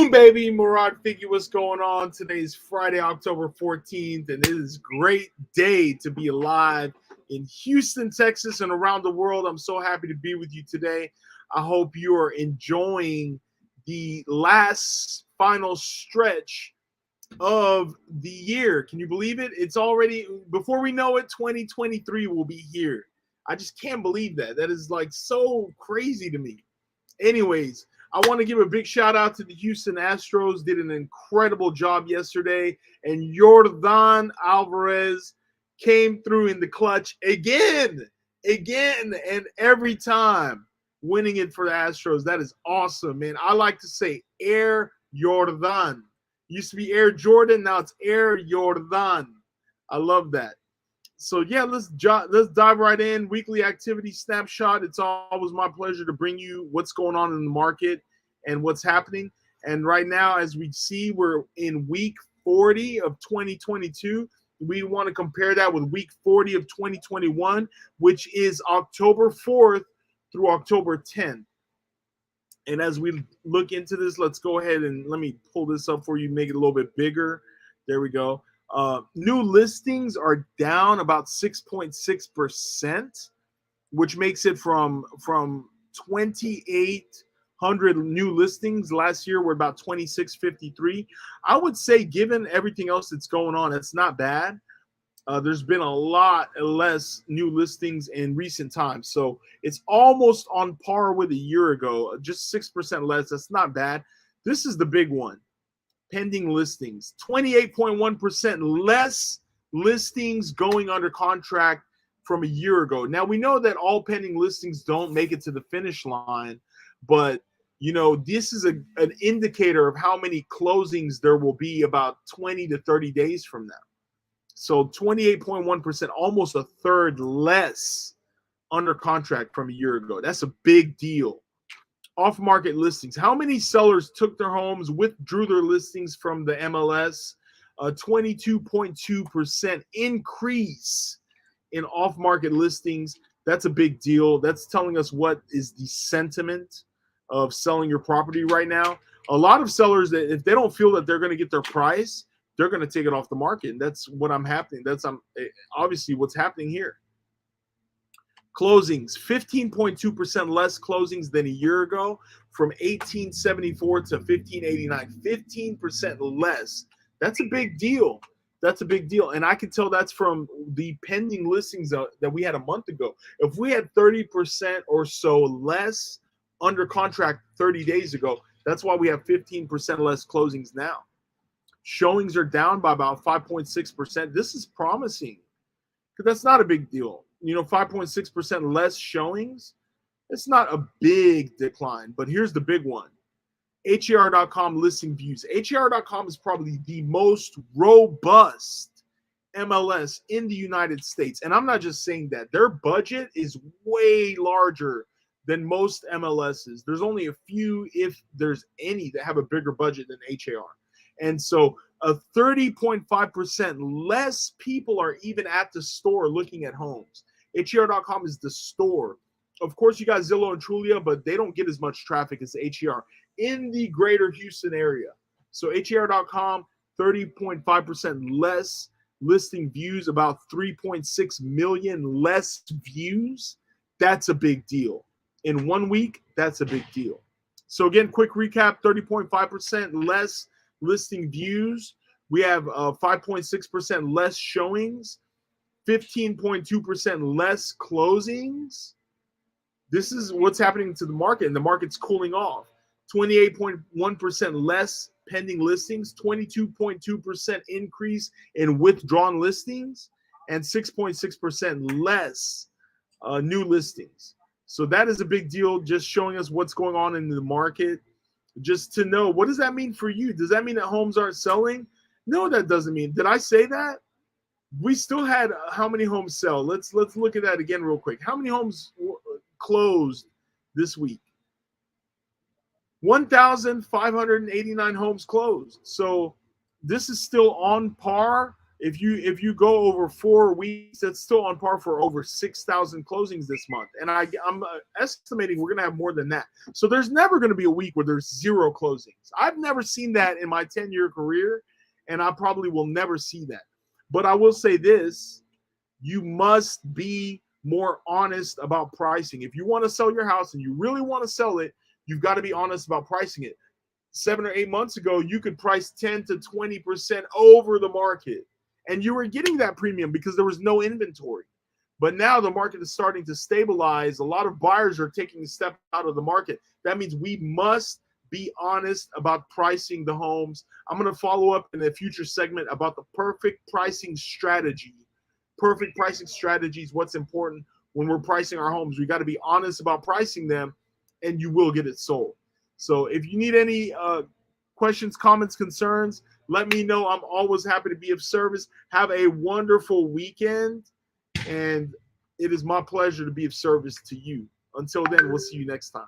Boom, baby. Morad, Fiki, what's going on? Today's Friday, October 14th, and it is a great day to be alive in Houston, Texas, and around the world. I'm so happy to be with you today. I hope you are enjoying the last final stretch of the year. Can you believe it? It's already, before we know it, 2023 will be here. I just can't believe that. That is like so crazy to me. Anyways, I want to give a big shout out to the Houston Astros. Did an incredible job yesterday, and Yordan Alvarez came through in the clutch again, and every time, winning it for the Astros. That is awesome, man. I like to say Air Yordan. Used to be Air Jordan, now it's Air Yordan. I love that. So yeah, let's dive right in. Weekly activity snapshot. It's always my pleasure to bring you what's going on in the market and what's happening. And right now, as we see, we're in week 40 of 2022. We want to compare that with week 40 of 2021, which is October 4th through October 10th. And as we look into this, let's go ahead and let me pull this up for you, make it a little bit bigger. There we go. New listings are down about 6.6%, which makes it from 2,800 new listings last year. We're about 2,653. I would say, given everything else that's going on, it's not bad. There's been a lot less new listings in recent times, so it's almost on par with a year ago. Just 6% less. That's not bad. This is the big one. Pending listings, 28.1% less listings going under contract from a year ago. Now, we know that all pending listings don't make it to the finish line, but you know, this is an indicator of how many closings there will be about 20 to 30 days from now. So 28.1%, almost a third less under contract from a year ago. That's a big deal. Off-market listings. How many sellers took their homes, withdrew their listings from the MLS? 22.2% increase in off-market listings. That's a big deal. That's telling us what is the sentiment of selling your property right now. A lot of sellers, that if they don't feel that they're going to get their price, they're going to take it off the market. And that's what I'm happening. That's obviously what's happening here. Closings, 15.2% less closings than a year ago, from 1,874 to 1,589. 15% less. That's a big deal. That's a big deal. And I can tell that's from the pending listings that we had a month ago. If we had 30% or so less under contract 30 days ago, that's why we have 15% less closings now. Showings are down by about 5.6%. This is promising, because that's not a big deal. You know, 5.6% less showings, it's not a big decline. But here's the big one. HER.com listing views. HER.com is probably the most robust MLS in the United States. And I'm not just saying that. Their budget is way larger than most MLSs. There's only a few, if there's any, that have a bigger budget than HER. And so a 30.5% less people are even at the store looking at homes. HER.com is the store. Of course, you got Zillow and Trulia, but they don't get as much traffic as HER in the greater Houston area. So HER.com, 30.5% less listing views, about 3.6 million less views. That's a big deal. In 1 week, that's a big deal. So again, quick recap, 30.5% less listing views. We have 5.6% less showings, 15.2% less closings. This is what's happening to the market, and the market's cooling off. 28.1% less pending listings, 22.2% increase in withdrawn listings, and 6.6% less new listings. So that is a big deal, just showing us what's going on in the market. Just to know, what does that mean for you? Does that mean that homes aren't selling? No, that doesn't mean. Did I say that? We still had how many homes sell? Let's look at that again real quick. How many homes closed this week? 1,589 homes closed. So this is still on par If you go over 4 weeks, that's still on par for over 6,000 closings this month. And I'm estimating we're going to have more than that. So there's never going to be a week where there's 0 closings. I've never seen that in my 10-year career, and I probably will never see that. But I will say this, you must be more honest about pricing. If you want to sell your house and you really want to sell it, you've got to be honest about pricing it. 7 or 8 months ago, you could price 10 to 20% over the market, and you were getting that premium because there was no inventory. But now the market is starting to stabilize. A lot of buyers are taking a step out of the market. That means we must be honest about pricing the homes. I'm going to follow up in a future segment about the perfect pricing strategy. Perfect pricing strategies, what's important when we're pricing our homes. We got to be honest about pricing them, and you will get it sold. So if you need any questions, comments, concerns, let me know. I'm always happy to be of service. Have a wonderful weekend, and it is my pleasure to be of service to you. Until then, we'll see you next time.